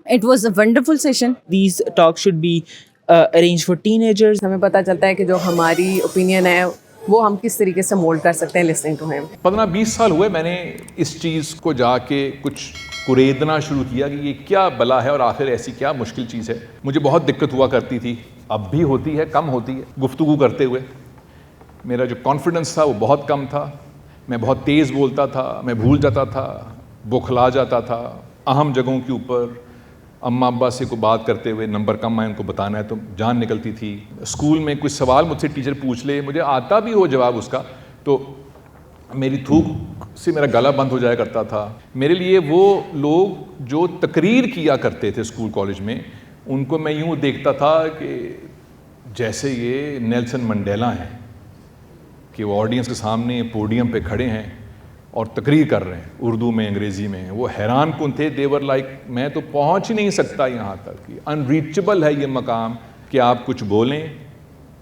It was a wonderful session. These talks should be arranged for teenagers. ہمیں پتہ چلتا ہے کہ جو ہماری اوپینین ہے وہ ہم کس طریقے سے مولڈ کر سکتے ہیں لسننگ ٹو ہم. 15-20 سال ہوئے میں نے اس چیز کو جا کے کچھ کریدنا شروع کیا کہ یہ کیا بلا ہے اور آخر ایسی کیا مشکل چیز ہے. مجھے بہت دقت ہوا کرتی تھی, اب بھی ہوتی ہے, کم ہوتی ہے گفتگو کرتے ہوئے. میرا جو کانفیڈنس تھا وہ بہت کم تھا, میں بہت تیز بولتا تھا, میں بھول جاتا تھا, بوکھلا جاتا تھا اہم جگہوں کے اوپر. اماں ابا سے کوئی بات کرتے ہوئے نمبر کم آئے ان کو بتانا ہے تو جان نکلتی تھی. اسکول میں کوئی سوال مجھ سے ٹیچر پوچھ لے, مجھے آتا بھی ہو جواب اس کا, تو میری تھوک سے میرا گلا بند ہو جایا کرتا تھا. میرے لیے وہ لوگ جو تقریر کیا کرتے تھے اسکول کالج میں, ان کو میں یوں دیکھتا تھا کہ جیسے یہ نیلسن منڈیلا ہیں کہ وہ آڈینس کے سامنے پوڈیم پہ کھڑے ہیں اور تقریر کر رہے ہیں اردو میں انگریزی میں. وہ حیران کن تھے. دیور لائک میں تو پہنچ ہی نہیں سکتا یہاں تک, کہ انریچبل ہے یہ مقام کہ آپ کچھ بولیں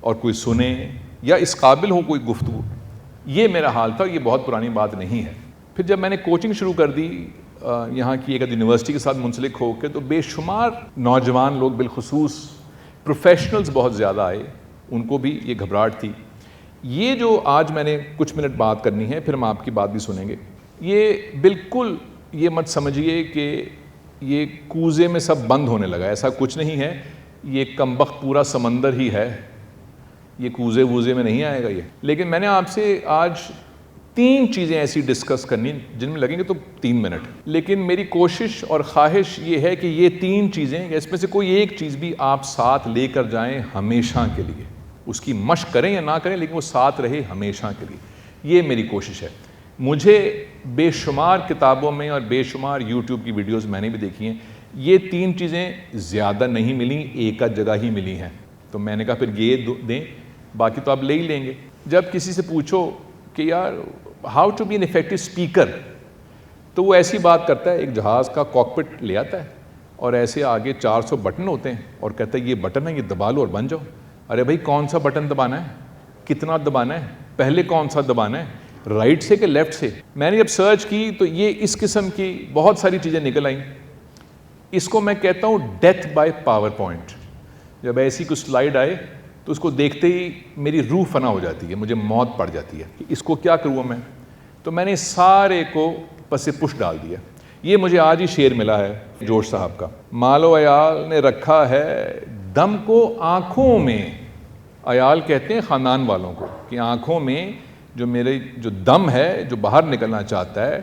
اور کوئی سنیں یا اس قابل ہو کوئی گفتگو. یہ میرا حال تھا, یہ بہت پرانی بات نہیں ہے. پھر جب میں نے کوچنگ شروع کر دی یہاں کی ایک یونیورسٹی کے ساتھ منسلک ہو کے, تو بے شمار نوجوان لوگ بالخصوص پروفیشنلز بہت زیادہ آئے, ان کو بھی یہ گھبراہٹ تھی. یہ جو آج میں نے کچھ منٹ بات کرنی ہے, پھر ہم آپ کی بات بھی سنیں گے, یہ بالکل یہ مت سمجھیے کہ یہ کوزے میں سب بند ہونے لگا, ایسا کچھ نہیں ہے. یہ کمبخت پورا سمندر ہی ہے, یہ کوزے ووزے میں نہیں آئے گا یہ. لیکن میں نے آپ سے آج 3 چیزیں ایسی ڈسکس کرنی جن میں لگیں گے تو 3 منٹ, لیکن میری کوشش اور خواہش یہ ہے کہ یہ 3 چیزیں اس میں سے کوئی ایک چیز بھی آپ ساتھ لے کر جائیں ہمیشہ کے لیے. اس کی مشق کریں یا نہ کریں لیکن وہ ساتھ رہے ہمیشہ کے لیے. یہ میری کوشش ہے. مجھے بے شمار کتابوں میں اور بے شمار یوٹیوب کی ویڈیوز میں نے بھی دیکھی ہیں, یہ 3 چیزیں زیادہ نہیں ملیں, ایک جگہ ہی ملی ہیں. تو میں نے کہا پھر یہ دیں, باقی تو آپ لے ہی لیں گے. جب کسی سے پوچھو کہ یار how to be an effective speaker, تو وہ ایسی بات کرتا ہے, ایک جہاز کا کاکپٹ لے آتا ہے اور ایسے آگے 400 بٹن ہوتے ہیں اور کہتا ہے یہ بٹن ہے, یہ دبا لو اور بن جاؤ. ارے بھائی کون سا بٹن دبانا ہے, کتنا دبانا ہے, پہلے کون سا دبانا ہے, رائٹ سے کہ لیفٹ سے. میں نے جب سرچ کی تو یہ اس قسم کی بہت ساری چیزیں نکل آئیں. اس کو میں کہتا ہوں ڈیتھ بائی پاور پوائنٹ. جب ایسی کوئی سلائیڈ آئے تو اس کو دیکھتے ہی میری روح فنا ہو جاتی ہے, مجھے موت پڑ جاتی ہے کہ اس کو کیا کروں میں. تو میں نے سارے کو پس پش ڈال دیا. یہ مجھے آج ہی شعر ملا ہے جوش صاحب کا, مال و عیال نے رکھا ہے دم کو آنکھوں میں. عیال کہتے ہیں خاندان والوں کو, کہ آنکھوں میں جو میرے جو دم ہے جو باہر نکلنا چاہتا ہے,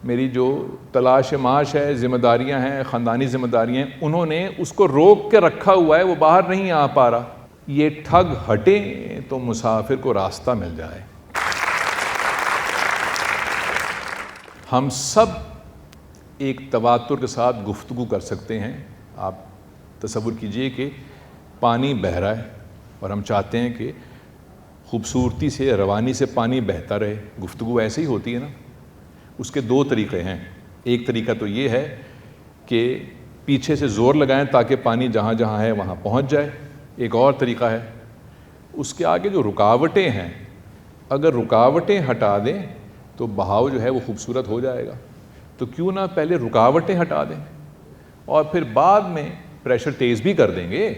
میری جو تلاش معاش ہے, ذمہ داریاں ہیں, خاندانی ذمہ داریاں ہیں, انہوں نے اس کو روک کے رکھا ہوا ہے, وہ باہر نہیں آ پا رہا. یہ ٹھگ ہٹیں تو مسافر کو راستہ مل جائے. ہم سب ایک تواتر کے ساتھ گفتگو کر سکتے ہیں. آپ تصور کیجئے کہ پانی بہہ رہا ہے اور ہم چاہتے ہیں کہ خوبصورتی سے, روانی سے پانی بہتا رہے. گفتگو ایسے ہی ہوتی ہے نا. اس کے 2 طریقے ہیں. ایک طریقہ تو یہ ہے کہ پیچھے سے زور لگائیں تاکہ پانی جہاں جہاں ہے وہاں پہنچ جائے. ایک اور طریقہ ہے, اس کے آگے جو رکاوٹیں ہیں, اگر رکاوٹیں ہٹا دیں تو بہاؤ جو ہے وہ خوبصورت ہو جائے گا. تو کیوں نہ پہلے رکاوٹیں ہٹا دیں اور پھر بعد میں پریشر تیز بھی کر دیں گے.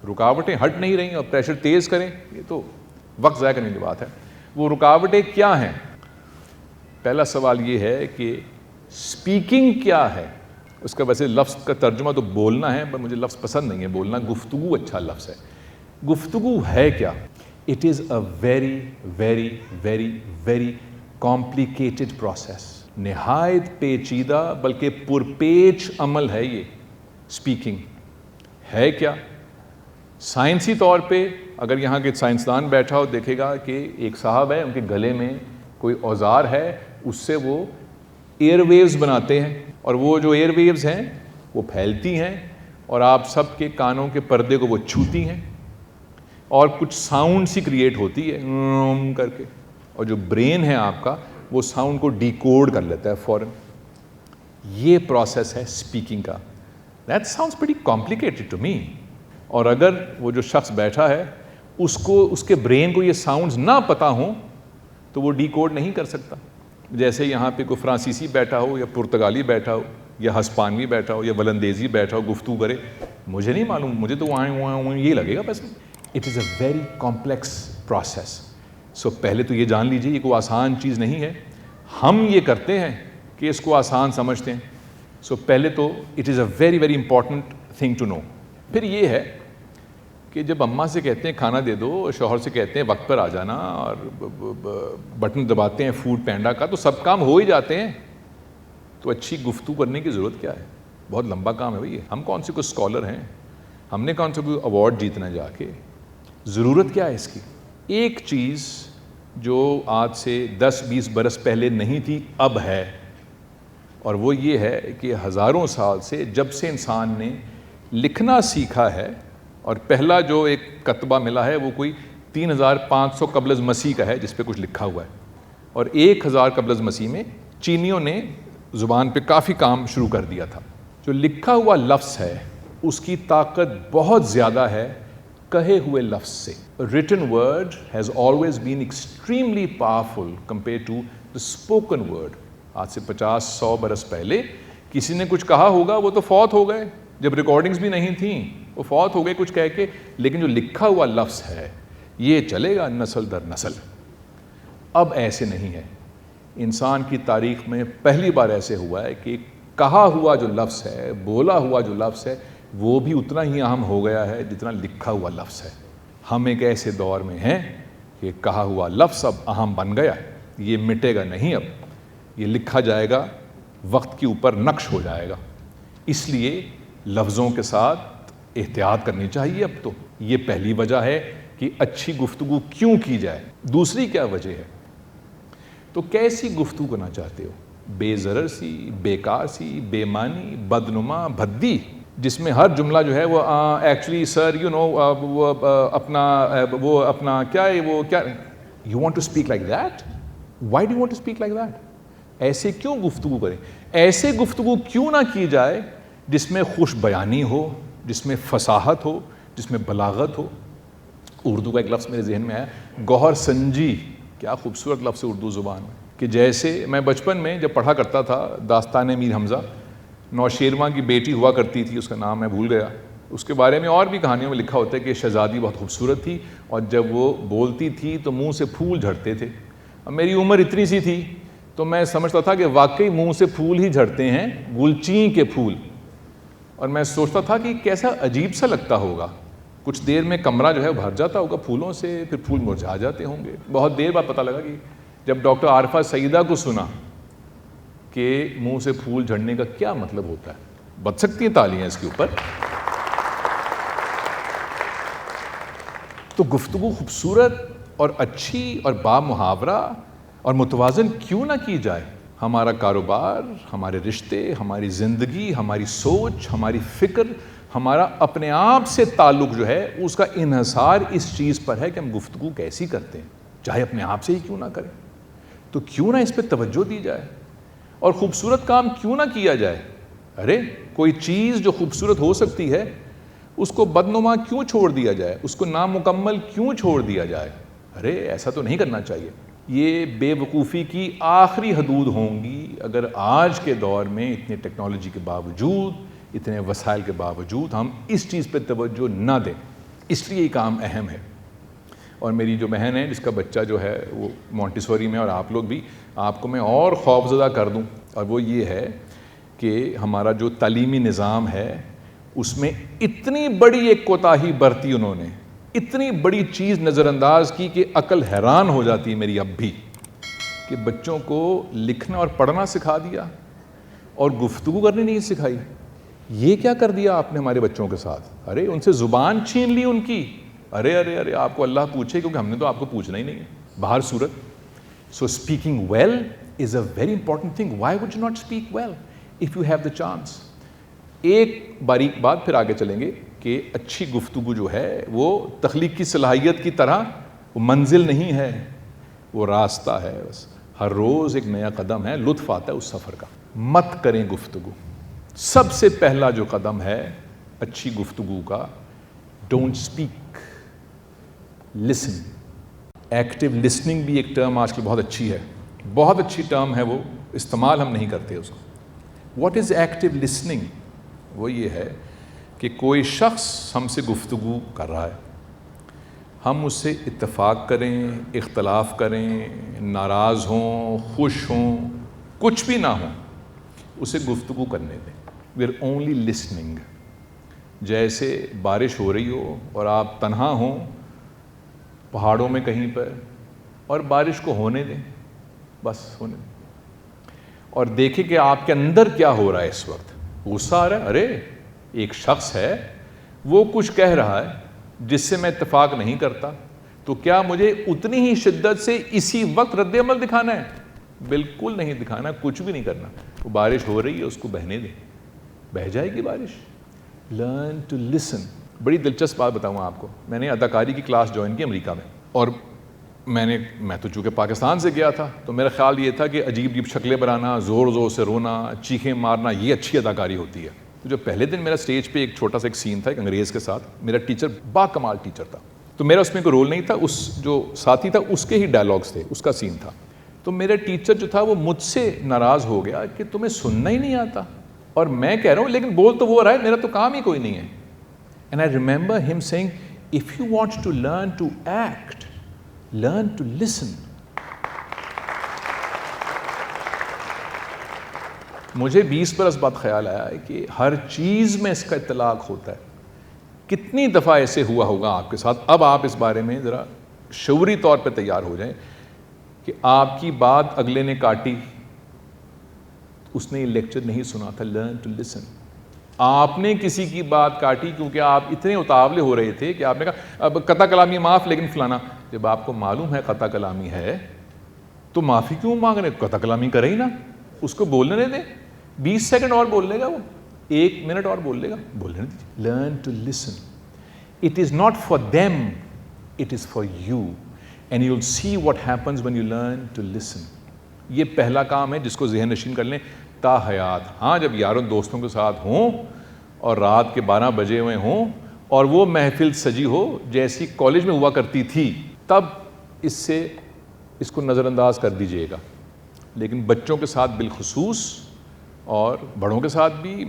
رکاوٹیں ہٹ نہیں رہی اور پریشر تیز کریں, یہ تو وقت ضائع کرنے کی بات ہے. وہ رکاوٹیں کیا ہیں؟ پہلا سوال یہ ہے کہ اسپیکنگ کیا ہے. اس کا ویسے لفظ کا ترجمہ تو بولنا ہے, پر مجھے لفظ پسند نہیں ہے بولنا. گفتگو اچھا لفظ ہے. گفتگو ہے کیا؟ It is a very very very very complicated process. نہایت پیچیدہ بلکہ پرپیچ عمل ہے یہ اسپیکنگ. ہے کیا؟ سائنسی طور پہ اگر یہاں کے سائنسدان بیٹھا ہو دیکھے گا کہ ایک صاحب ہے, ان کے گلے میں کوئی اوزار ہے, اس سے وہ ایئر ویوز بناتے ہیں, اور وہ جو ایئر ویوز ہیں وہ پھیلتی ہیں اور آپ سب کے کانوں کے پردے کو وہ چھوتی ہیں اور کچھ ساؤنڈ سی کریٹ ہوتی ہے کر کے, اور جو برین ہے آپ کا وہ ساؤنڈ کو ڈیکوڈ کر لیتا ہے فوراً. یہ پروسیس ہے اسپیکنگ کا. That sounds pretty complicated to me. اور اگر وہ جو شخص بیٹھا ہے اس کو, اس کے برین کو یہ ساؤنڈز نہ پتہ ہوں تو وہ ڈیکوڈ نہیں کر سکتا. جیسے یہاں پہ کوئی فرانسیسی بیٹھا ہو یا پرتگالی بیٹھا ہو, یا ہسپانوی بیٹھا ہو یا ولندیزی بیٹھا ہو گفتگو کرے, مجھے نہیں معلوم, مجھے تو وہاں یہ لگے گا بس. It is a very complex process. So پہلے تو یہ جان لیجیے یہ کوئی آسان چیز نہیں ہے. ہم یہ کرتے ہیں کہ اس کو آسان سمجھتے ہیں. سو پہلے تو it is a very very important thing to know. پھر یہ ہے کہ جب اماں سے کہتے ہیں کھانا دے دو, شوہر سے کہتے ہیں وقت پر آ جانا, اور بٹن دباتے ہیں فوڈ پینڈا کا, تو سب کام ہو ہی جاتے ہیں. تو اچھی گفتگو کرنے کی ضرورت کیا ہے؟ بہت لمبا کام ہے بھائی. ہم کون سے کوئی اسکالر ہیں, ہم نے کون سے کوئی ایوارڈ جیتنا جا کے. ضرورت کیا ہے اس کی؟ ایک چیز جو آج سے 10-20 برس پہلے نہیں تھی اب ہے, اور وہ یہ ہے کہ ہزاروں سال سے جب سے انسان نے لکھنا سیکھا ہے, اور پہلا جو ایک کتبہ ملا ہے وہ کوئی 3500 قبل از مسیح کا ہے جس پہ کچھ لکھا ہوا ہے, اور 1000 قبل از مسیح میں چینیوں نے زبان پہ کافی کام شروع کر دیا تھا. جو لکھا ہوا لفظ ہے اس کی طاقت بہت زیادہ ہے کہے ہوئے لفظ سے. written word has always been extremely powerful compared to the spoken word. آج سے 50-100 برس پہلے کسی نے کچھ کہا ہوگا, وہ تو فوت ہو گئے, جب ریکارڈنگز بھی نہیں تھیں وہ فوت ہو گئے کچھ کہہ کے, لیکن جو لکھا ہوا لفظ ہے یہ چلے گا نسل در نسل. اب ایسے نہیں ہے. انسان کی تاریخ میں پہلی بار ایسے ہوا ہے کہ کہا ہوا جو لفظ ہے, بولا ہوا جو لفظ ہے, وہ بھی اتنا ہی اہم ہو گیا ہے جتنا لکھا ہوا لفظ ہے. ہم ایک ایسے دور میں ہیں کہ کہا ہوا لفظ اب اہم بن گیا ہے, یہ مٹے گا نہیں, اب یہ لکھا جائے گا, وقت کے اوپر نقش ہو جائے گا. اس لیے لفظوں کے ساتھ احتیاط کرنی چاہیے. اب تو یہ پہلی وجہ ہے کہ اچھی گفتگو کیوں کی جائے. دوسری کیا وجہ ہے؟ تو کیسی گفتگو کرنا چاہتے ہو؟ بے ضرر سی, بیکار سی, بے معنی, بدنما, بھدی, جس میں ہر جملہ جو ہے وہ ایکچولی سر یو نو وہ اپنا کیا ہے, وہ کیا you want to speak like that, why do you want to speak like that. ایسے کیوں گفتگو کریں؟ ایسے گفتگو کیوں نہ کی جائے جس میں خوش بیانی ہو, جس میں فصاحت ہو, جس میں بلاغت ہو. اردو کا ایک لفظ میرے ذہن میں آیا, گوہر سنجی. کیا خوبصورت لفظ ہے اردو زبان میں. کہ جیسے میں بچپن میں جب پڑھا کرتا تھا داستان میر حمزہ, نوشیروان کی بیٹی ہوا کرتی تھی, اس کا نام میں بھول گیا, اس کے بارے میں اور بھی کہانیوں میں لکھا ہوتا ہے کہ شہزادی بہت خوبصورت تھی, اور جب وہ بولتی تھی تو منہ سے پھول جھڑتے تھے. اب میری عمر اتنی سی تھی تو میں سمجھتا تھا کہ واقعی منہ سے پھول ہی جھڑتے ہیں, گلچین کے پھول. اور میں سوچتا تھا کہ کیسا عجیب سا لگتا ہوگا, کچھ دیر میں کمرہ جو ہے بھر جاتا ہوگا پھولوں سے, پھر پھول مرجھا جاتے ہوں گے. بہت دیر بعد پتہ لگا کہ جب ڈاکٹر عارفہ سعیدہ کو سنا کہ منہ سے پھول جھڑنے کا کیا مطلب ہوتا ہے. بچ سکتی ہیں تالیاں اس کے اوپر. تو گفتگو خوبصورت اور اچھی اور با محاورہ اور متوازن کیوں نہ کی جائے. ہمارا کاروبار, ہمارے رشتے, ہماری زندگی, ہماری سوچ, ہماری فکر, ہمارا اپنے آپ سے تعلق جو ہے اس کا انحصار اس چیز پر ہے کہ ہم گفتگو کیسی کرتے ہیں, چاہے اپنے آپ سے ہی کیوں نہ کریں. تو کیوں نہ اس پہ توجہ دی جائے, اور خوبصورت کام کیوں نہ کیا جائے. ارے کوئی چیز جو خوبصورت ہو سکتی ہے اس کو بدنما کیوں چھوڑ دیا جائے, اس کو نامکمل کیوں چھوڑ دیا جائے. ارے ایسا تو نہیں کرنا چاہیے. یہ بے وقوفی کی آخری حدود ہوں گی اگر آج کے دور میں اتنی ٹیکنالوجی کے باوجود, اتنے وسائل کے باوجود ہم اس چیز پہ توجہ نہ دیں. اس لیے یہ کام اہم ہے. اور میری جو بہن ہے جس کا بچہ جو ہے وہ مونٹیسوری میں, اور آپ لوگ بھی, آپ کو میں اور خوفزدہ کر دوں, اور وہ یہ ہے کہ ہمارا جو تعلیمی نظام ہے اس میں اتنی بڑی ایک کوتاہی برتی انہوں نے, اتنی بڑی چیز نظر انداز کی کہ عقل حیران ہو جاتی ہے میری اب بھی, کہ بچوں کو لکھنا اور پڑھنا سکھا دیا اور گفتگو کرنی نہیں سکھائی. یہ کیا کر دیا آپ نے ہمارے بچوں کے ساتھ. ارے ان سے زبان چھین لی ان کی. ارے ارے ارے آپ کو اللہ پوچھے, کیونکہ ہم نے تو آپ کو پوچھنا ہی نہیں ہے. باہر صورت. So speaking well is a very important thing. Why would you not speak well if you have the chance. ایک باریک بات پھر آگے چلیں گے کہ اچھی گفتگو جو ہے وہ تخلیق کی صلاحیت کی طرح وہ منزل نہیں ہے, وہ راستہ ہے. بس ہر روز ایک نیا قدم ہے, لطف آتا ہے اس سفر کا. مت کریں گفتگو. سب سے پہلا جو قدم ہے اچھی گفتگو کا, don't speak, listen. Active listening بھی ایک ٹرم آج کی بہت اچھی ہے, بہت اچھی ٹرم ہے, وہ استعمال ہم نہیں کرتے اس کو. What is active listening? وہ یہ ہے کہ کوئی شخص ہم سے گفتگو کر رہا ہے، ہم اس سے اتفاق کریں، اختلاف کریں، ناراض ہوں، خوش ہوں، کچھ بھی نہ ہوں، اسے گفتگو کرنے دیں. We are only listening. جیسے بارش ہو رہی ہو اور آپ تنہا ہوں پہاڑوں میں کہیں پر، اور بارش کو ہونے دیں، بس ہونے دیں، اور دیکھیں کہ آپ کے اندر کیا ہو رہا ہے. اس وقت غصہ آ رہا ہے، ارے ایک شخص ہے وہ کچھ کہہ رہا ہے جس سے میں اتفاق نہیں کرتا، تو کیا مجھے اتنی ہی شدت سے اسی وقت رد عمل دکھانا ہے؟ بالکل نہیں دکھانا، کچھ بھی نہیں کرنا. وہ بارش ہو رہی ہے، اس کو بہنے دیں، بہہ جائے گی بارش. Learn to listen. بڑی دلچسپ بات بتاؤں آپ کو، میں نے اداکاری کی کلاس جوائن کی امریکہ میں، اور میں تو چونکہ پاکستان سے گیا تھا تو میرا خیال یہ تھا کہ عجیب عجیب شکلیں بنانا، زور زور سے رونا، چیخیں مارنا، یہ اچھی اداکاری ہوتی ہے. تو جو پہلے دن میرا اسٹیج پہ ایک چھوٹا سا ایک سین تھا ایک انگریز کے ساتھ، میرا ٹیچر با کمال ٹیچر تھا، تو میرا اس میں کوئی رول نہیں تھا، اس جو ساتھی تھا اس کے ہی ڈائلاگس تھے، اس کا سین تھا. تو میرا ٹیچر جو تھا وہ مجھ سے ناراض ہو گیا کہ تمہیں سننا ہی نہیں آتا، اور میں کہہ رہا ہوں لیکن بول تو وہ رہا ہے، میرا تو کام ہی کوئی نہیں ہے. And I remember him saying, if you want to learn to act, learn to listen. مجھے 20 برس بعد خیال آیا ہے کہ ہر چیز میں اس کا اطلاق ہوتا ہے. کتنی دفعہ ایسے ہوا ہوگا آپ کے ساتھ. اب آپ اس بارے میں ذرا شعوری طور پہ تیار ہو جائیں کہ آپ کی بات اگلے نے کاٹی، اس نے یہ لیکچر نہیں سنا تھا. Learn to listen. آپ نے کسی کی بات کاٹی کیونکہ آپ اتنے اتاولے ہو رہے تھے کہ آپ نے کہا اب قطع کلامی معاف، لیکن فلانا. جب آپ کو معلوم ہے قطع کلامی ہے تو معافی کیوں مانگ رہے؟ قطع کلامی کرے ہی نا، اس کو بولنے دیں. 20 سیکنڈ اور بول لے گا، وہ 1 منٹ اور بول لے گا، بولنے دیجیے. Learn to listen. It is not for them, it is for you, and you will see what happens when you learn to listen. یہ پہلا کام ہے جس کو ذہن نشین کر لیں تا حیات. ہاں جب یاروں دوستوں کے ساتھ ہوں اور رات کے 12 بجے ہوئے ہوں اور وہ محفل سجی ہو جیسی کالج میں ہوا کرتی تھی، تب اس کو نظر انداز کر دیجئے گا. لیکن بچوں کے ساتھ بالخصوص اور بڑوں کے ساتھ بھی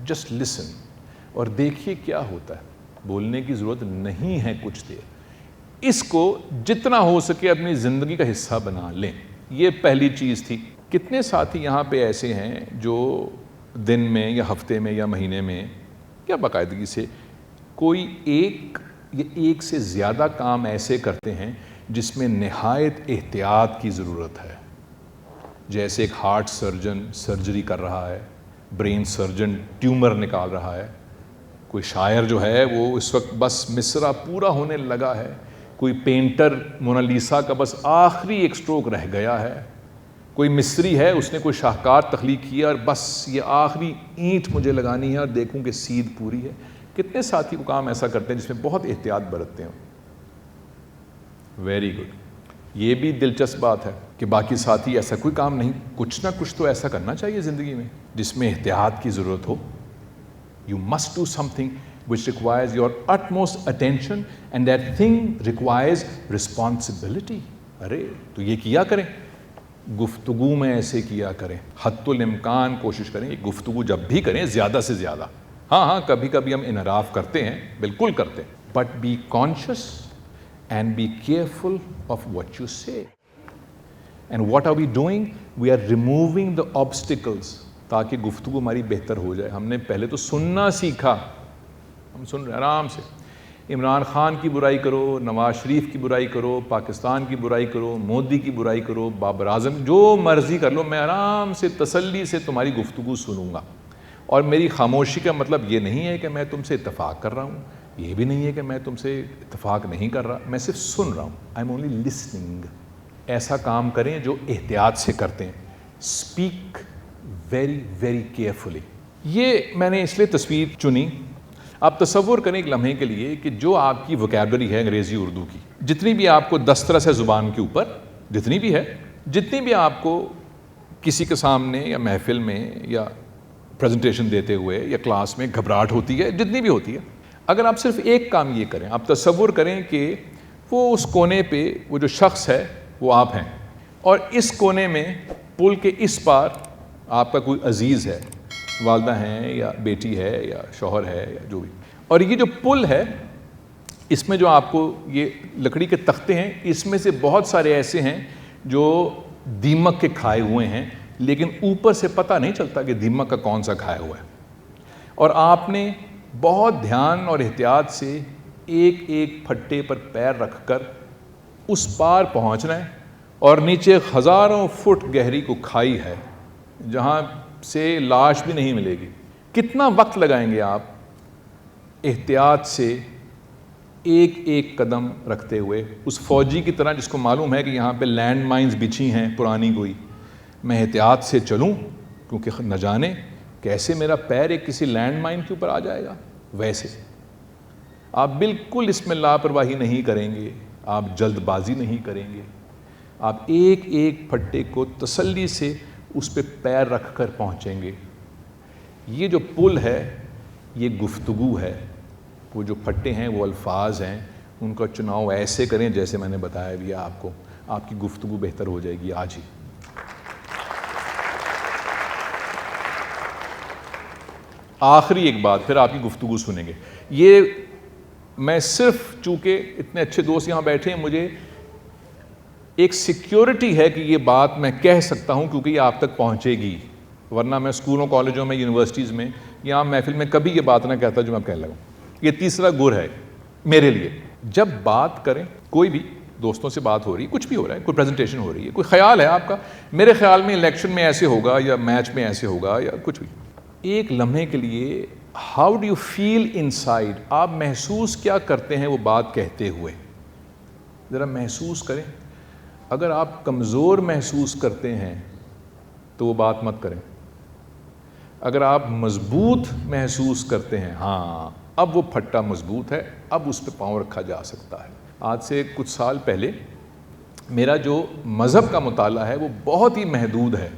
جسٹ لسن اور دیکھیے کیا ہوتا ہے. بولنے کی ضرورت نہیں ہے کچھ دیر. اس کو جتنا ہو سکے اپنی زندگی کا حصہ بنا لیں. یہ پہلی چیز تھی. کتنے ساتھی یہاں پہ ایسے ہیں جو دن میں یا ہفتے میں یا مہینے میں یا باقاعدگی سے کوئی ایک یا ایک سے زیادہ کام ایسے کرتے ہیں جس میں نہایت احتیاط کی ضرورت ہے. جیسے ایک ہارٹ سرجن سرجری کر رہا ہے، برین سرجن ٹیومر نکال رہا ہے، کوئی شاعر جو ہے وہ اس وقت بس مصرع پورا ہونے لگا ہے، کوئی پینٹر مونالیسا کا بس آخری ایک سٹروک رہ گیا ہے، کوئی مصری ہے اس نے کوئی شاہکار تخلیق کیا اور بس یہ آخری اینٹ مجھے لگانی ہے اور دیکھوں کہ سیدھ پوری ہے. کتنے ساتھی کو کام ایسا کرتے ہیں جس میں بہت احتیاط برتتے ہیں. Very good. یہ بھی دلچسپ بات ہے کہ باقی ساتھی ایسا کوئی کام نہیں، کچھ نہ کچھ تو ایسا کرنا چاہیے زندگی میں جس میں احتیاط کی ضرورت ہو. You must do something which requires your utmost attention and that thing requires responsibility. ارے تو یہ کیا کریں، گفتگو میں ایسے کیا کریں، حد الامکان کوشش کریں. یہ گفتگو جب بھی کریں زیادہ سے زیادہ، ہاں کبھی کبھی ہم انحراف کرتے ہیں، بالکل کرتے ہیں، but be conscious and be careful of what you say. And what are we doing? We are removing the obstacles تاکہ گفتگو ہماری بہتر ہو جائے. ہم نے پہلے تو سننا سیکھا، ہم سن رہے آرام سے. عمران خان کی برائی کرو، نواز شریف کی برائی کرو، پاکستان کی برائی کرو، مودی کی برائی کرو، بابر اعظم، جو مرضی کر لو، میں آرام سے تسلی سے تمہاری گفتگو سنوں گا. اور میری خاموشی کا مطلب یہ نہیں ہے کہ میں تم سے اتفاق کر رہا ہوں، یہ بھی نہیں ہے کہ میں تم سے اتفاق نہیں کر رہا، میں صرف سن رہا ہوں. I am only listening. ایسا کام کریں جو احتیاط سے کرتے ہیں. Speak very very carefully. یہ میں نے اس لیے تصویر چنی. آپ تصور کریں ایک لمحے کے لیے کہ جو آپ کی ووکیبلری ہے انگریزی اردو کی، جتنی بھی آپ کو دسترس ہے زبان کے اوپر، جتنی بھی ہے، جتنی بھی آپ کو کسی کے سامنے یا محفل میں یا پریزنٹیشن دیتے ہوئے یا کلاس میں گھبراہٹ ہوتی ہے، جتنی بھی ہوتی ہے، اگر آپ صرف ایک کام یہ کریں، آپ تصور کریں کہ وہ اس کونے پہ وہ جو شخص ہے وہ آپ ہیں، اور اس کونے میں پل کے اس پار آپ کا کوئی عزیز ہے والدہ ہیں یا بیٹی ہے یا شوہر ہے یا جو بھی. اور یہ جو پل ہے اس میں جو آپ کو یہ لکڑی کے تختے ہیں, اس میں سے بہت سارے ایسے ہیں جو دیمک کے کھائے ہوئے ہیں, لیکن اوپر سے پتہ نہیں چلتا کہ دیمک کا کون سا کھایا ہوا ہے. اور آپ نے بہت دھیان اور احتیاط سے ایک ایک پھٹے پر پیر رکھ کر اس پار پہنچنا ہے, اور نیچے ہزاروں فٹ گہری کو کھائی ہے جہاں سے لاش بھی نہیں ملے گی. کتنا وقت لگائیں گے آپ احتیاط سے ایک ایک قدم رکھتے ہوئے, اس فوجی کی طرح جس کو معلوم ہے کہ یہاں پہ لینڈ مائنز بچھی ہیں پرانی کوئی, میں احتیاط سے چلوں کیونکہ نہ جانے کیسے میرا پیر ایک کسی لینڈ مائن کے اوپر آ جائے گا. ویسے آپ بالکل اس میں لاپرواہی نہیں کریں گے, آپ جلد بازی نہیں کریں گے, آپ ایک ایک پھٹے کو تسلی سے اس پہ پیر رکھ کر پہنچیں گے. یہ جو پل ہے یہ گفتگو ہے, وہ جو پھٹے ہیں وہ الفاظ ہیں, ان کا چناؤ ایسے کریں جیسے میں نے بتایا بھی آپ کو, آپ کی گفتگو بہتر ہو جائے گی آج ہی. آخری ایک بات, پھر آپ کی گفتگو سنیں گے. یہ میں صرف چونکہ اتنے اچھے دوست یہاں بیٹھے ہیں, مجھے ایک سیکیورٹی ہے کہ یہ بات میں کہہ سکتا ہوں کیونکہ یہ آپ تک پہنچے گی, ورنہ میں اسکولوں کالجوں میں یونیورسٹیز میں یا محفل میں کبھی یہ بات نہ کہتا جو میں کہنے لگا. یہ تیسرا گر ہے میرے لیے. جب بات کریں, کوئی بھی دوستوں سے بات ہو رہی ہے, کچھ بھی ہو رہا ہے, کوئی پریزنٹیشن ہو رہی ہے, کوئی خیال ہے آپ کا, میرے خیال میں الیکشن میں ایسے ہوگا یا میچ میں ایسے ہوگا یا کچھ بھی, ایک لمحے کے لیے how do you feel inside, آپ محسوس کیا کرتے ہیں وہ بات کہتے ہوئے, ذرا محسوس کریں. اگر آپ کمزور محسوس کرتے ہیں تو وہ بات مت کریں. اگر آپ مضبوط محسوس کرتے ہیں, ہاں اب وہ پھٹا مضبوط ہے, اب اس پہ پاؤں رکھا جا سکتا ہے. آج سے کچھ سال پہلے میرا جو مذہب کا مطالعہ ہے وہ بہت ہی محدود ہے,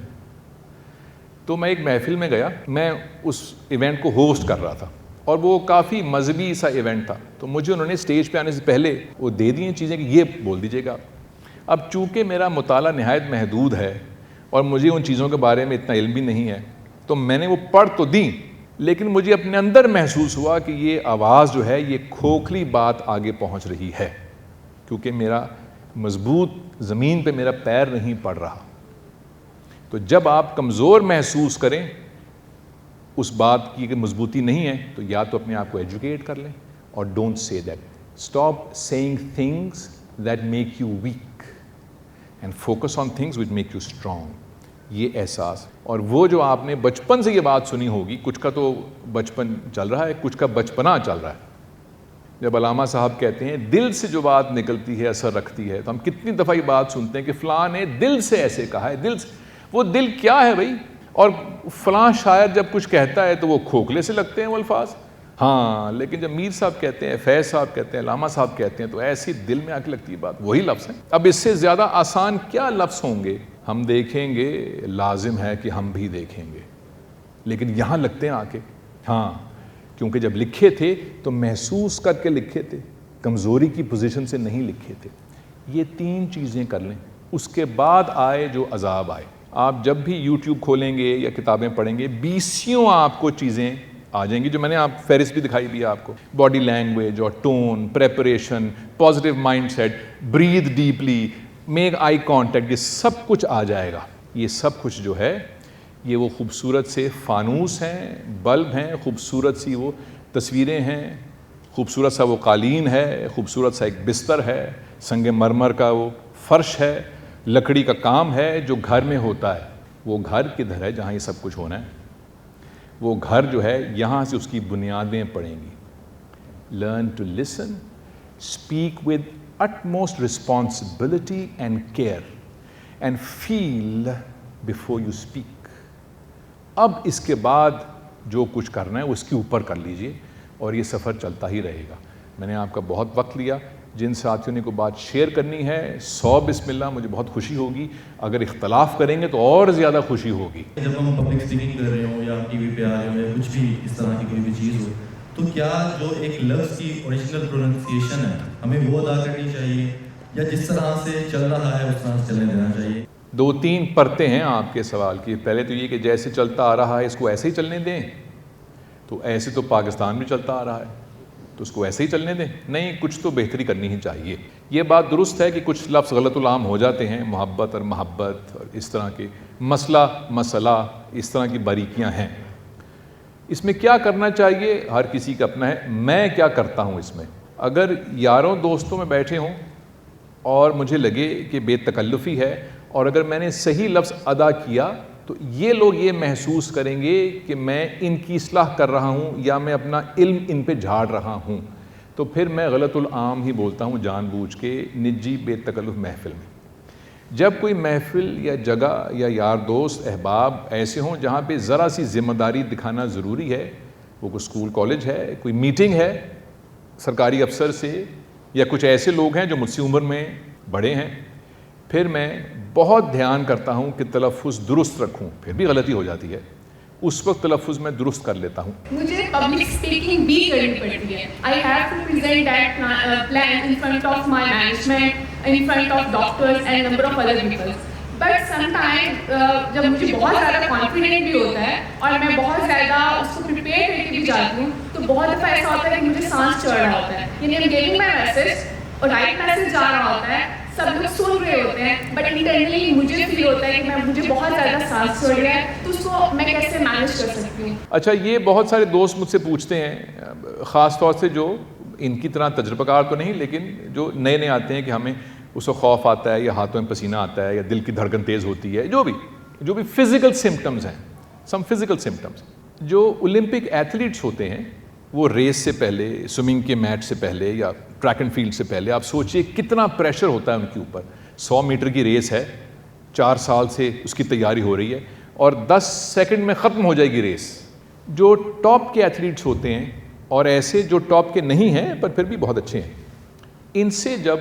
تو میں ایک محفل میں گیا, میں اس ایونٹ کو ہوسٹ کر رہا تھا اور وہ کافی مذہبی سا ایونٹ تھا, تو مجھے انہوں نے اسٹیج پہ آنے سے پہلے وہ دے دی چیزیں کہ یہ بول دیجیے گا. اب چونکہ میرا مطالعہ نہایت محدود ہے اور مجھے ان چیزوں کے بارے میں اتنا علم بھی نہیں ہے, تو میں نے وہ پڑھ تو دی, لیکن مجھے اپنے اندر محسوس ہوا کہ یہ آواز جو ہے یہ کھوکھلی بات آگے پہنچ رہی ہے, کیونکہ میرا مضبوط زمین پہ میرا پیر نہیں پڑ رہا. تو جب آپ کمزور محسوس کریں اس بات کی کہ مضبوطی نہیں ہے, تو یا تو اپنے آپ کو ایجوکیٹ کر لیں, اور don't say that, stop seeing things that make you weak and focus on things which make you strong. یہ احساس, اور وہ جو آپ نے بچپن سے یہ بات سنی ہوگی, کچھ کا تو بچپن چل رہا ہے, کچھ کا بچپنا چل رہا ہے. جب علامہ صاحب کہتے ہیں دل سے جو بات نکلتی ہے اثر رکھتی ہے, تو ہم کتنی دفعہ یہ بات سنتے ہیں کہ فلاں نے دل سے ایسے کہا ہے. دل سے, وہ دل کیا ہے بھائی؟ اور فلاں شاعر جب کچھ کہتا ہے تو وہ کھوکھلے سے لگتے ہیں وہ الفاظ, ہاں, لیکن جب میر صاحب کہتے ہیں, فیض صاحب کہتے ہیں, علامہ صاحب کہتے ہیں, تو ایسی دل میں آ کے لگتی ہے بات. وہی لفظ ہیں. اب اس سے زیادہ آسان کیا لفظ ہوں گے؟ ہم دیکھیں گے, لازم ہے کہ ہم بھی دیکھیں گے, لیکن یہاں لگتے ہیں آ کے, ہاں, کیونکہ جب لکھے تھے تو محسوس کر کے لکھے تھے, کمزوری کی پوزیشن سے نہیں لکھے تھے. یہ تین چیزیں کر لیں, اس کے بعد آئے جو عذاب آئے. آپ جب بھی یوٹیوب کھولیں گے یا کتابیں پڑھیں گے, 20 آپ کو چیزیں آ جائیں گی جو میں نے آپ فہرست بھی دکھائی بھی آپ کو, باڈی لینگویج اور tone, preparation, positive mindset, breathe deeply, make eye contact, یہ سب کچھ آ جائے گا. یہ سب کچھ جو ہے یہ وہ خوبصورت سے فانوس ہیں, بلب ہیں, خوبصورت سی وہ تصویریں ہیں, خوبصورت سا وہ قالین ہے, خوبصورت سا ایک بستر ہے, سنگ مرمر کا وہ فرش ہے, لکڑی کا کام ہے جو گھر میں ہوتا ہے. وہ گھر کدھر ہے جہاں یہ سب کچھ ہونا ہے؟ وہ گھر جو ہے یہاں سے اس کی بنیادیں پڑیں گی. Learn to listen, speak with utmost responsibility and care and feel before you speak. اب اس کے بعد جو کچھ کرنا ہے وہ اس کے اوپر کر لیجئے اور یہ سفر چلتا ہی رہے گا. میں نے آپ کا بہت وقت لیا. جن ساتھیوں نے کوئی بات شیئر کرنی ہے 100 بسم اللہ, مجھے بہت خوشی ہوگی. اگر اختلاف کریں گے تو اور زیادہ خوشی ہوگی. جب ہم پبلک اسپیکنگ کر رہے ہوں یا ٹی وی پہ آ رہے ہوں یا کچھ بھی اس طرح کی کوئی بھی چیز ہو, تو کیا جو ایک لفظ کی اوریجنل پروننسیشن ہے ہمیں وہ ادا کرنی چاہیے, یا جس طرح سے چل رہا ہے اس طرح سے چلنے دینا چاہیے؟ دو تین پرتیں ہیں آپ کے سوال کی. پہلے تو یہ کہ جیسے چلتا آ رہا ہے اس کو ایسے ہی چلنے دیں, تو ایسے تو پاکستان بھی چلتا آ رہا ہے تو اس کو ایسے ہی چلنے دیں. نہیں, کچھ تو بہتری کرنی ہی چاہیے. یہ بات درست ہے کہ کچھ لفظ غلط العام ہو جاتے ہیں, محبت اور محبت اور اس طرح کے مسئلہ اس طرح کی باریکیاں ہیں. اس میں کیا کرنا چاہیے ہر کسی کا اپنا ہے. میں کیا کرتا ہوں اس میں, اگر یاروں دوستوں میں بیٹھے ہوں اور مجھے لگے کہ بے تکلفی ہے اور اگر میں نے صحیح لفظ ادا کیا تو یہ لوگ یہ محسوس کریں گے کہ میں ان کی اصلاح کر رہا ہوں یا میں اپنا علم ان پہ جھاڑ رہا ہوں, تو پھر میں غلط العام ہی بولتا ہوں جان بوجھ کے نجی بے تکلف محفل میں. جب کوئی محفل یا جگہ یا یار دوست احباب ایسے ہوں جہاں پہ ذرا سی ذمہ داری دکھانا ضروری ہے, وہ کوئی اسکول کالج ہے, کوئی میٹنگ ہے سرکاری افسر سے, یا کچھ ایسے لوگ ہیں جو مجھ سے عمر میں بڑے ہیں, پھر میں بہت دھیان کرتا ہوں کہ تلفظ درست رکھوں. پھر بھی غلطی ہو جاتی ہے, اس وقت تلفظ میں درست کر لیتا ہوں. مجھے پبلک اسپیکنگ بھی کرنی پڑتی ہے. I have to present that plan in front of my management, in front of doctors and number of other people. But sometimes جب مجھے بہت زیادہ کانفیڈنٹ بھی ہوتا ہے اور میں بہت زیادہ اس کو پریپیئر کر کے بھی جاتی ہوں تو بہت دفعہ ایسا ہوتا ہے کہ مجھے سانس چڑھ رہا ہوتا ہے. یعنی I'm giving my message اور رائٹ میسج جا رہا ہوتا ہے, سب لوگ سن رہے ہوتے ہیں, بٹ انٹرنلی مجھے فیل ہوتا ہے کہ مجھے بہت زیادہ سانس چڑھ رہا ہے, تو اس کو میں کیسے مینیج کر سکتی ہوں. اچھا, یہ بہت سارے دوست مجھ سے پوچھتے ہیں, خاص طور سے جو ان کی طرح تجربہ کار تو نہیں لیکن جو نئے نئے آتے ہیں کہ ہمیں اس کو خوف آتا ہے یا ہاتھوں میں پسینہ آتا ہے یا دل کی دھڑکن تیز ہوتی ہے, جو بھی فزیکل سمٹمز ہیں, سم فزیکل سمٹمز. جو اولمپک ایتھلیٹس ہوتے ہیں وہ ریس سے پہلے, سوئمنگ کے میچ سے پہلے یا ٹریک اینڈ فیلڈ سے پہلے, آپ سوچئے کتنا پریشر ہوتا ہے ان کے اوپر. 100 میٹر کی ریس ہے, 4 سال سے اس کی تیاری ہو رہی ہے اور 10 سیکنڈ میں ختم ہو جائے گی ریس. جو ٹاپ کے ایتھلیٹس ہوتے ہیں اور ایسے جو ٹاپ کے نہیں ہیں پر پھر بھی بہت اچھے ہیں, ان سے جب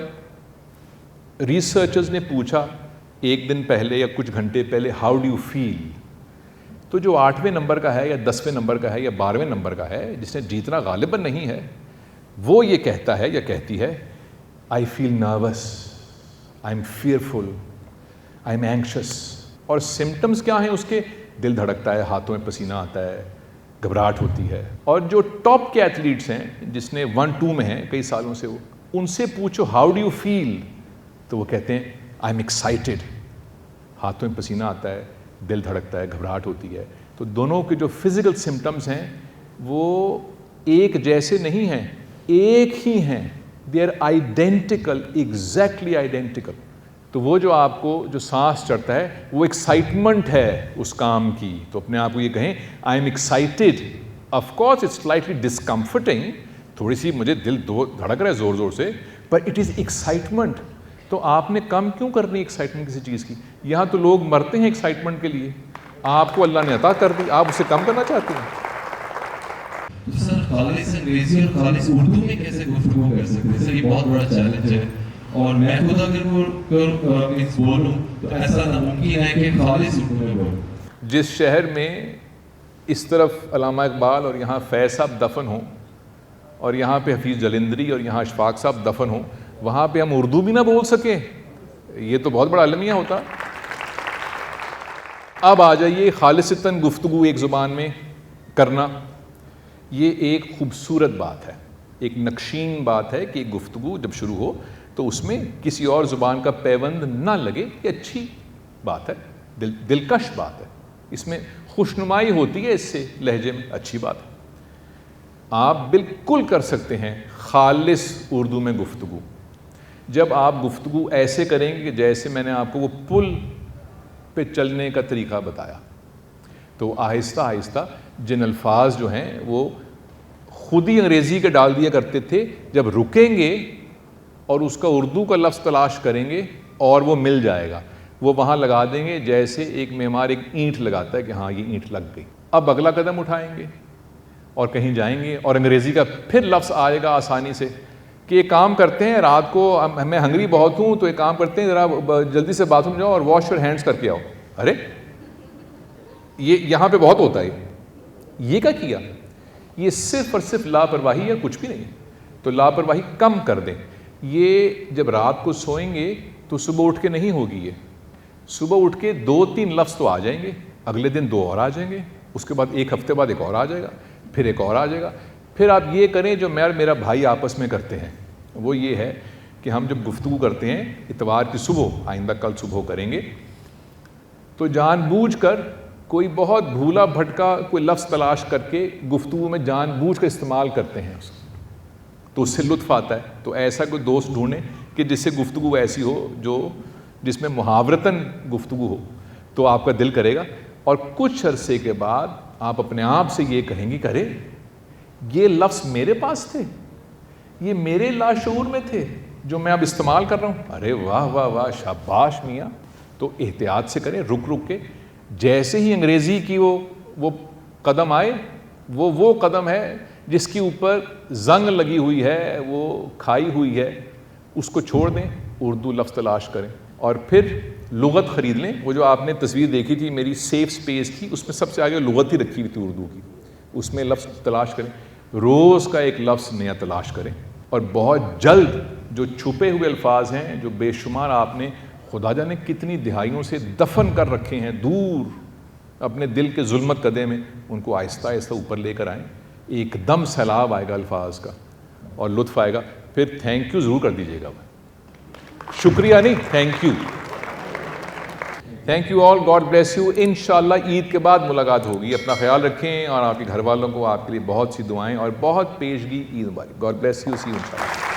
ریسرچرز نے پوچھا ایک دن پہلے یا کچھ گھنٹے پہلے ہاؤ ڈو یو فیل, تو جو 8ویں نمبر کا ہے یا 10ویں نمبر کا ہے یا 12ویں نمبر کا ہے جس نے جیتنا غالباً نہیں ہے, وہ یہ کہتا ہے یا کہتی ہے I feel nervous, I am fearful, I am anxious. اور سمٹمز کیا ہیں اس کے؟ دل دھڑکتا ہے, ہاتھوں میں پسینہ آتا ہے, گھبراہٹ ہوتی ہے. اور جو ٹاپ کے ایتھلیٹس ہیں جس نے 1-2 میں ہیں کئی سالوں سے, وہ ان سے پوچھو ہاؤ ڈو یو فیل, تو وہ کہتے ہیں آئی ایم ایکسائٹیڈ, ہاتھوں میں پسینہ آتا ہے, دل دھڑکتا ہے, گھبراہٹ ہوتی ہے. تو دونوں کے جو فزیکل سمٹمز ہیں وہ ایک جیسے نہیں ہیں, ایک ہی ہیں, they are identical, exactly identical. تو وہ جو آپ کو جو سانس چڑھتا ہے وہ ایکسائٹمنٹ ہے اس کام کی, تو اپنے آپ کو یہ کہیں I am excited. Of course it's slightly discomforting, تھوڑی سی مجھے دل دھڑک رہا ہے زور زور سے, بٹ اٹ از ایکسائٹمنٹ. تو آپ نے کم کیوں کرنی ایکسائٹمنٹ کسی چیز کی؟ یہاں تو لوگ مرتے ہیں ایکسائٹمنٹ کے لیے, آپ کو اللہ نے عطا کر دی, آپ اسے کم کرنا چاہتے ہیں. تو سر خالص انگریزی اور خالص اردو میں کیسے گفتگو کر سکتے ہیں؟ سر یہ بہت بڑا چیلنج ہے, اور میں خود اگر بولوں تو ایسا ناممکن ہے کہ خالص اردو میں بولوں. جس شہر میں اس طرف علامہ اقبال اور یہاں فیض صاحب دفن ہوں اور یہاں پہ حفیظ جلندری اور یہاں اشفاق صاحب دفن ہوں, وہاں پہ ہم اردو بھی نہ بول سکیں, یہ تو بہت بڑا المیہ ہوتا. اب آ جائیے خالصتاً گفتگو ایک زبان میں کرنا, یہ ایک خوبصورت بات ہے, ایک نقشین بات ہے کہ گفتگو جب شروع ہو تو اس میں کسی اور زبان کا پیوند نہ لگے, یہ اچھی بات ہے, دلکش بات ہے, اس میں خوشنمائی ہوتی ہے, اس سے لہجے میں اچھی بات ہے. آپ بالکل کر سکتے ہیں خالص اردو میں گفتگو, جب آپ گفتگو ایسے کریں گے کہ جیسے میں نے آپ کو وہ پل پہ چلنے کا طریقہ بتایا, تو آہستہ آہستہ جن الفاظ جو ہیں وہ خود ہی انگریزی کے ڈال دیا کرتے تھے, جب رکیں گے اور اس کا اردو کا لفظ تلاش کریں گے اور وہ مل جائے گا, وہ وہاں لگا دیں گے جیسے ایک معمار ایک اینٹ لگاتا ہے کہ ہاں یہ اینٹ لگ گئی. اب اگلا قدم اٹھائیں گے اور کہیں جائیں گے اور انگریزی کا پھر لفظ آئے گا آسانی سے کہ ایک کام کرتے ہیں, رات کو میں ہنگری بہت ہوں تو ایک کام کرتے ہیں ذرا جلدی سے باتھ روم جاؤ اور واش یور ہینڈس کر کے آؤ. ارے یہ یہاں پہ بہت ہوتا ہے, یہ کیا کیا؟ یہ صرف اور صرف لاپرواہی ہے, کچھ بھی نہیں. تو لاپرواہی کم کر دیں. یہ جب رات کو سوئیں گے تو صبح اٹھ کے نہیں ہوگی, یہ صبح اٹھ کے 2-3 لفظ تو آ جائیں گے, اگلے دن 2 اور آ جائیں گے, اس کے بعد 1 ہفتے بعد 1 اور آ جائے گا, پھر 1 اور آ جائے گا. پھر آپ یہ کریں جو میں اور میرا بھائی آپس میں کرتے ہیں, وہ یہ ہے کہ ہم جب گفتگو کرتے ہیں اتوار کی صبح, آئندہ کل صبح کریں گے, تو جان بوجھ کر کوئی بہت بھولا بھٹکا کوئی لفظ تلاش کر کے گفتگو میں جان بوجھ کر استعمال کرتے ہیں اس کو, تو اس سے لطف آتا ہے. تو ایسا کوئی دوست ڈھونڈیں کہ جس سے گفتگو ایسی ہو جس میں محاورتاً گفتگو ہو, تو آپ کا دل کرے گا. اور کچھ عرصے کے بعد آپ اپنے آپ سے یہ کہیں گی, کرے یہ لفظ میرے پاس تھے, یہ میرے لاشعور میں تھے جو میں اب استعمال کر رہا ہوں. ارے واہ واہ واہ, شاباش میاں. تو احتیاط سے کریں, رک رک کے. جیسے ہی انگریزی کی وہ قدم آئے, وہ قدم ہے جس کے اوپر زنگ لگی ہوئی ہے, وہ کھائی ہوئی ہے, اس کو چھوڑ دیں, اردو لفظ تلاش کریں. اور پھر لغت خرید لیں. وہ جو آپ نے تصویر دیکھی تھی میری سیف سپیس کی, اس میں سب سے آگے لغت ہی رکھی ہوئی تھی اردو کی, اس میں لفظ تلاش کریں. روز کا 1 لفظ نیا تلاش کریں. اور بہت جلد جو چھپے ہوئے الفاظ ہیں, جو بے شمار آپ نے خدا جانے کتنی دہائیوں سے دفن کر رکھے ہیں دور اپنے دل کے ظلمت قدے میں, ان کو آہستہ آہستہ اوپر لے کر آئیں. ایک دم سیلاب آئے گا الفاظ کا اور لطف آئے گا. پھر تھینک یو ضرور کر دیجیے گا, شکریہ نہیں, thank you. Thank you all, God bless you. انشاءاللہ عید کے بعد ملاقات ہوگی. اپنا خیال رکھیں اور آپ کے گھر والوں کو آپ کے لیے بہت سی دعائیں اور بہت پیشگی. عید مبارک. God bless you. See you انشاءاللہ.